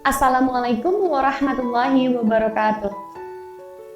Assalamualaikum warahmatullahi wabarakatuh.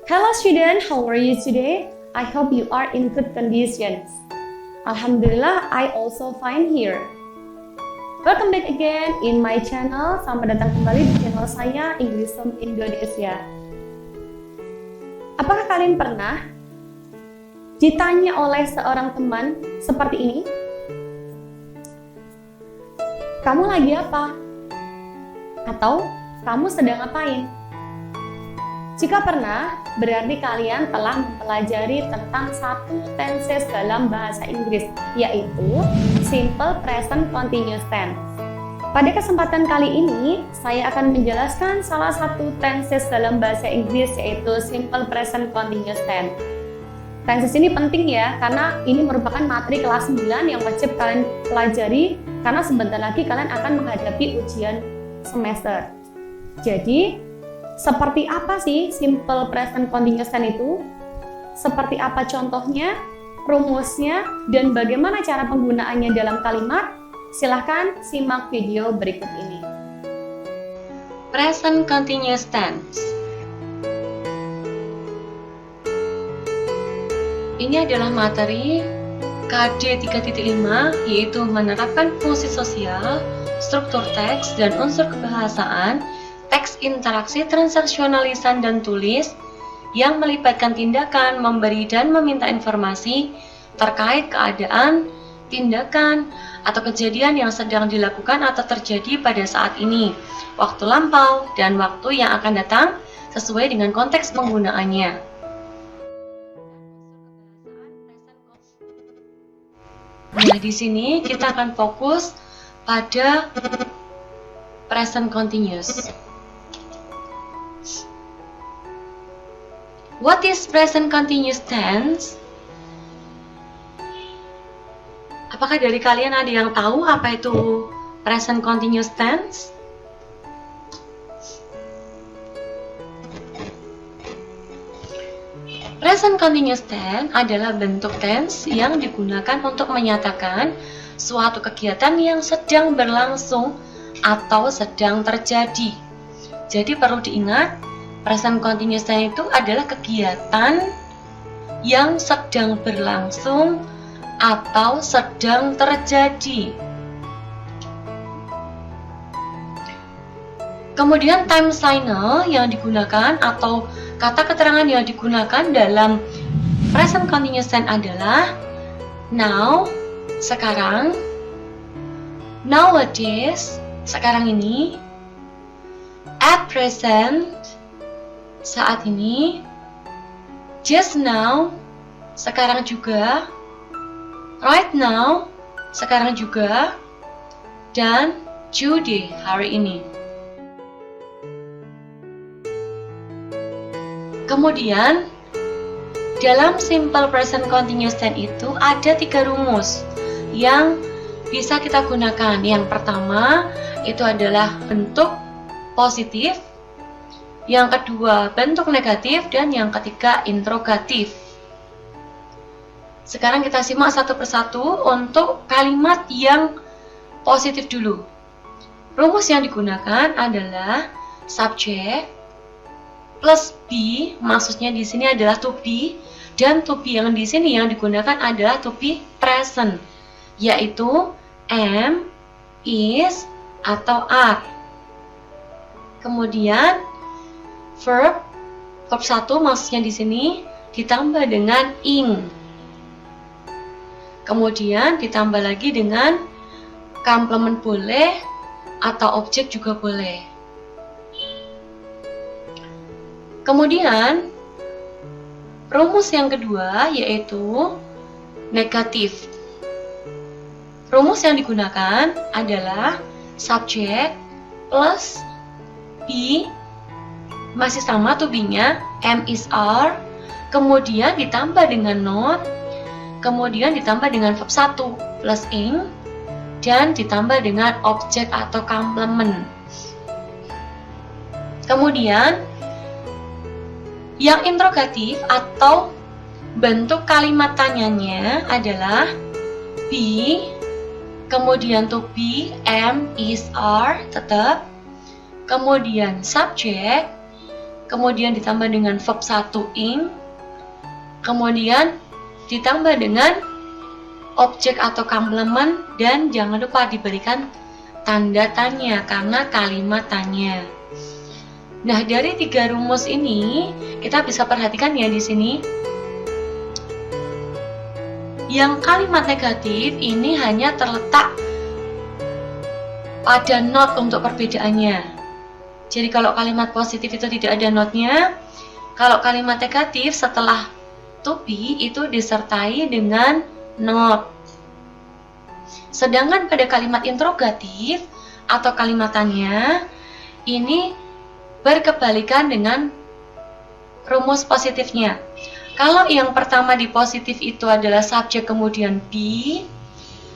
Hello student, how are you today? I hope you are in good conditions. Alhamdulillah, I also fine here. Welcome back again in my channel. Selamat datang kembali di channel saya, English Home Indonesia. Apakah kalian pernah ditanya oleh seorang teman seperti ini? Kamu lagi apa? Atau kamu sedang ngapain? Jika pernah, berarti kalian telah mempelajari tentang satu tenses dalam bahasa Inggris, yaitu Simple Present Continuous Tense. Pada kesempatan kali ini, saya akan menjelaskan salah satu tenses dalam bahasa Inggris, yaitu Simple Present Continuous Tense. Tenses ini penting ya, karena ini merupakan materi kelas 9 yang wajib kalian pelajari, karena sebentar lagi kalian akan menghadapi ujian semester. Jadi, seperti apa sih Simple Present Continuous Tense itu? Seperti apa contohnya, rumusnya, dan bagaimana cara penggunaannya dalam kalimat? Silahkan simak video berikut ini. Present Continuous Tense. Ini adalah materi KD 3.5, yaitu menerapkan fungsi sosial, struktur teks, dan unsur kebahasaan, teks interaksi transaksional lisan dan tulis yang melibatkan tindakan, memberi dan meminta informasi terkait keadaan, tindakan, atau kejadian yang sedang dilakukan atau terjadi pada saat ini, waktu lampau, dan waktu yang akan datang sesuai dengan konteks penggunaannya. Nah, di sini kita akan fokus pada present continuous. What is present continuous tense? Apakah dari kalian ada yang tahu apa itu present continuous tense? Present continuous tense adalah bentuk tense yang digunakan untuk menyatakan suatu kegiatan yang sedang berlangsung atau sedang terjadi. Jadi perlu diingat, present continuous tense itu adalah kegiatan yang sedang berlangsung atau sedang terjadi. Kemudian time signal yang digunakan atau kata keterangan yang digunakan dalam present continuous tense adalah now, sekarang, nowadays, sekarang ini, at present, saat ini, just now, sekarang juga, right now, sekarang juga, dan today, hari ini. Kemudian, dalam simple present continuous tense itu ada 3 rumus yang bisa kita gunakan. Yang pertama itu adalah bentuk positif, yang kedua bentuk negatif, dan yang ketiga interrogatif. Sekarang kita simak satu persatu untuk kalimat yang positif dulu. Rumus yang digunakan adalah subjek plus be, maksudnya di sini adalah to be, dan to be yang di sini yang digunakan adalah to be present, yaitu am, is, atau are. Kemudian verb 1 maksudnya di sini ditambah dengan ing. Kemudian ditambah lagi dengan complement boleh atau objek juga boleh. Kemudian rumus yang kedua yaitu negatif. Rumus yang digunakan adalah subjek plus be, masih sama to be-nya, am, is, are, kemudian ditambah dengan not, kemudian ditambah dengan verb 1 plus ing, dan ditambah dengan objek atau complement. Kemudian yang interrogatif atau bentuk kalimat tanyanya adalah be, kemudian to be, am, is, are tetap, kemudian subjek, kemudian ditambah dengan verb 1 ing, kemudian ditambah dengan objek atau komplement, dan jangan lupa diberikan tanda tanya karena kalimat tanya. Nah, dari 3 rumus ini kita bisa perhatikan ya di sini. Yang kalimat negatif ini hanya terletak pada not untuk perbedaannya. Jadi kalau kalimat positif itu tidak ada notnya, kalau kalimat negatif setelah to be itu disertai dengan not. Sedangkan pada kalimat interrogatif atau kalimat tanya ini berkebalikan dengan rumus positifnya. Kalau yang pertama di positif itu adalah subjek kemudian be,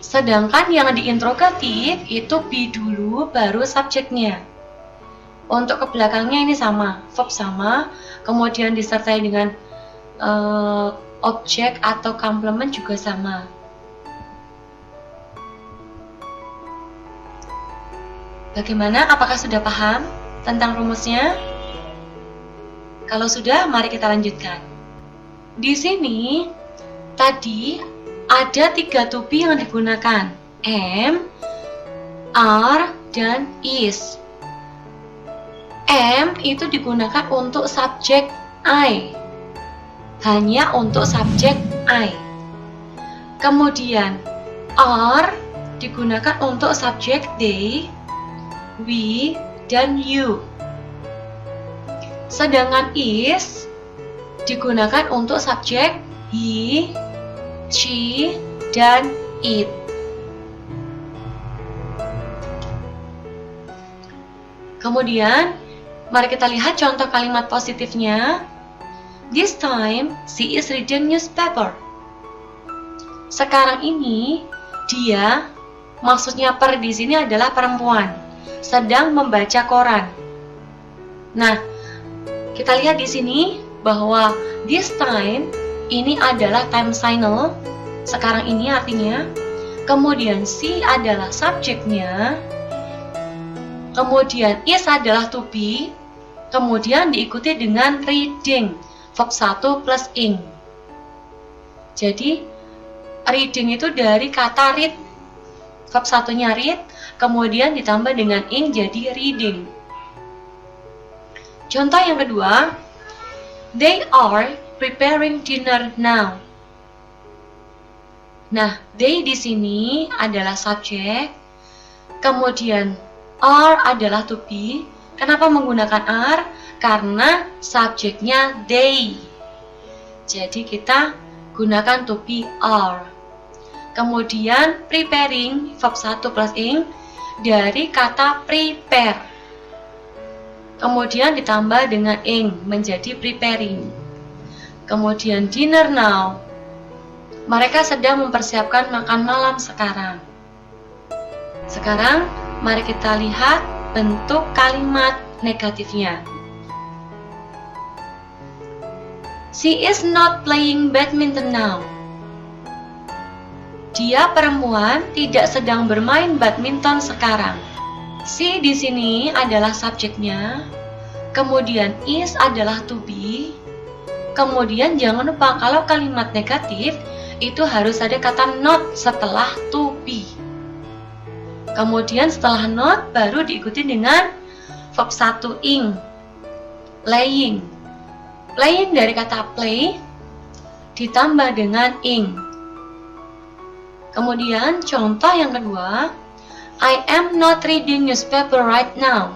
sedangkan yang di interrogatif itu be dulu baru subjeknya. Untuk ke belakangnya ini sama, verb sama, kemudian disertai dengan objek atau komplement juga sama. Bagaimana? Apakah sudah paham tentang rumusnya? Kalau sudah, mari kita lanjutkan. Di sini tadi ada 3 to be yang digunakan, am, are, dan is. Am itu digunakan untuk subjek I, hanya untuk subjek I. Kemudian are digunakan untuk subjek they, we, dan you. Sedangkan is digunakan untuk subjek he, she, dan it. Kemudian mari kita lihat contoh kalimat positifnya. This time, she is reading newspaper. Sekarang ini, dia, maksudnya per di sini adalah perempuan, sedang membaca koran. Nah, kita lihat di sini bahwa this time ini adalah time signal. Sekarang ini artinya. Kemudian she adalah subjeknya. Kemudian is adalah to be. Kemudian diikuti dengan reading. Verb 1 plus ing. Jadi reading itu dari kata read. Verb 1-nya read, kemudian ditambah dengan ing jadi reading. Contoh yang kedua, they are preparing dinner now. Nah, they di sini adalah subjek, kemudian are adalah to be. Kenapa menggunakan are? Karena subjeknya they. Jadi kita gunakan to be are. Kemudian preparing, verb 1 plus ing, dari kata prepare. Kemudian ditambah dengan ing menjadi preparing. Kemudian dinner now. Mereka sedang mempersiapkan makan malam sekarang. Sekarang mari kita lihat bentuk kalimat negatifnya. She is not playing badminton now. Dia perempuan tidak sedang bermain badminton sekarang. She di sini adalah subjeknya, kemudian is adalah to be. Kemudian jangan lupa kalau kalimat negatif itu harus ada kata not setelah to be. Kemudian setelah not baru diikuti dengan verb 1 ing, playing. Playing dari kata play ditambah dengan ing. Kemudian contoh yang kedua, I am not reading newspaper right now.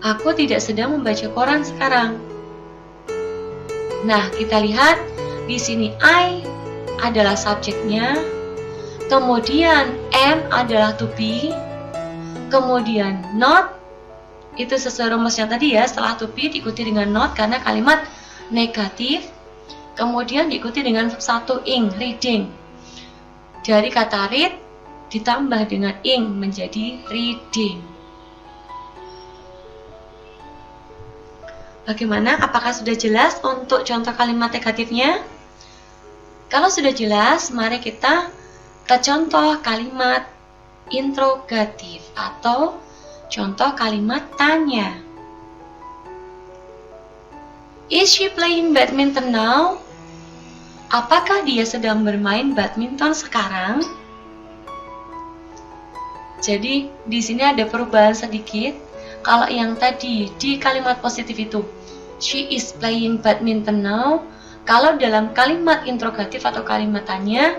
Aku tidak sedang membaca koran sekarang. Nah, kita lihat di sini I adalah subjeknya, kemudian am adalah to be, kemudian not itu sesuai rumusnya tadi ya, setelah to be diikuti dengan not karena kalimat negatif, kemudian diikuti dengan verb 1 ing, reading. Dari kata read ditambah dengan ing menjadi reading. Bagaimana? Apakah sudah jelas untuk contoh kalimat negatifnya? Kalau sudah jelas, mari kita ke contoh kalimat interrogatif atau contoh kalimat tanya. Is she playing badminton now? Apakah dia sedang bermain badminton sekarang? Jadi di sini ada perubahan sedikit. Kalau yang tadi di kalimat positif itu she is playing badminton now, kalau dalam kalimat interrogatif atau kalimat tanya,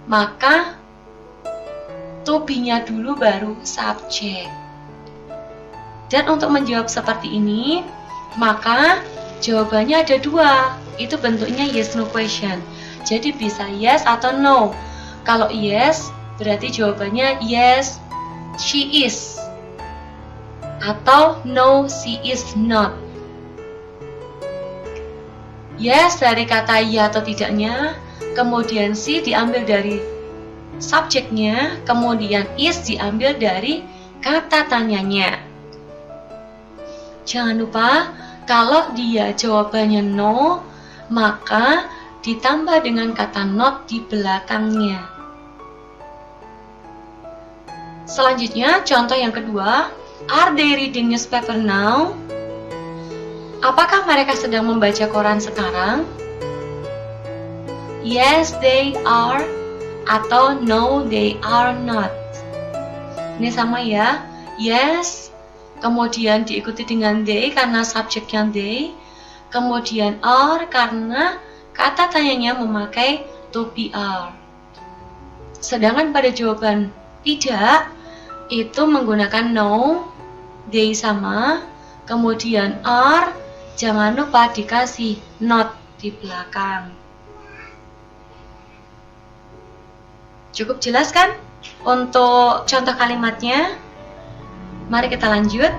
maka to be-nya dulu baru subjek. Dan untuk menjawab seperti ini, maka jawabannya ada dua. Itu bentuknya yes no question. Jadi bisa yes atau no. Kalau yes, berarti jawabannya yes, she is. Atau no, she is not. Yes dari kata ya atau tidaknya, kemudian she diambil dari subjeknya, kemudian is diambil dari kata tanyanya. Jangan lupa, kalau dia jawabannya no, maka ditambah dengan kata not di belakangnya. Selanjutnya, contoh yang kedua, are they reading newspaper now? Apakah mereka sedang membaca koran sekarang? Yes, they are, atau no, they are not. Ini sama ya, yes, kemudian diikuti dengan they karena subjeknya they, kemudian are karena kata tanyanya memakai to be are. Sedangkan pada jawaban tidak, itu menggunakan no, they sama, kemudian are, jangan lupa dikasih not di belakang. Cukup jelas kan untuk contoh kalimatnya? Mari kita lanjut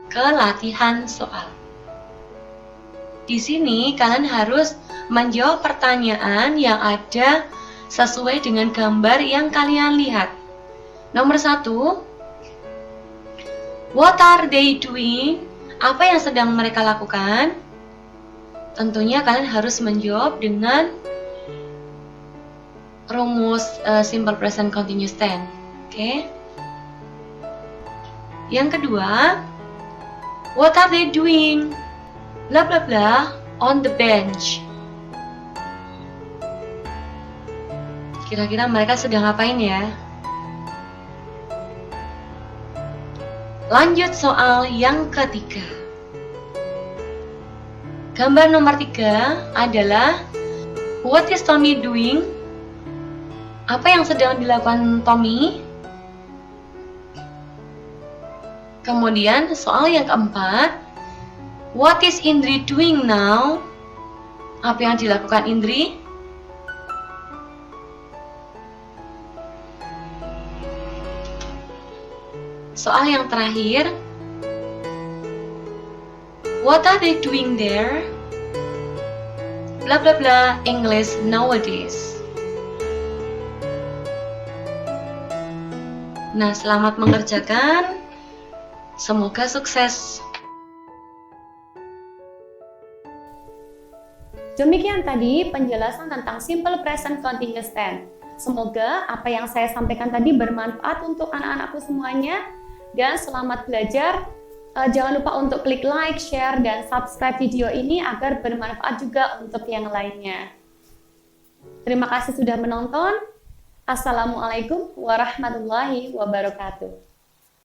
ke latihan soal. Di sini kalian harus menjawab pertanyaan yang ada sesuai dengan gambar yang kalian lihat. Nomor 1, what are they doing? Apa yang sedang mereka lakukan? Tentunya kalian harus menjawab dengan rumus simple present continuous tense. Oke. Yang kedua, what are they doing? Bla bla bla on the bench. Kira-kira mereka sedang ngapain ya? Lanjut soal yang ketiga. Gambar nomor 3 adalah what is Tommy doing? Apa yang sedang dilakukan Tommy? Kemudian soal yang keempat, what is Indri doing now? Apa yang dilakukan Indri? Soal yang terakhir, what are they doing there? Bla bla bla English nowadays. Nah, selamat mengerjakan. Semoga sukses. Demikian tadi penjelasan tentang simple present continuous tense. Semoga apa yang saya sampaikan tadi bermanfaat untuk anak-anakku semuanya. Dan selamat belajar. Jangan lupa untuk klik like, share, dan subscribe video ini agar bermanfaat juga untuk yang lainnya. Terima kasih sudah menonton. Assalamualaikum warahmatullahi wabarakatuh.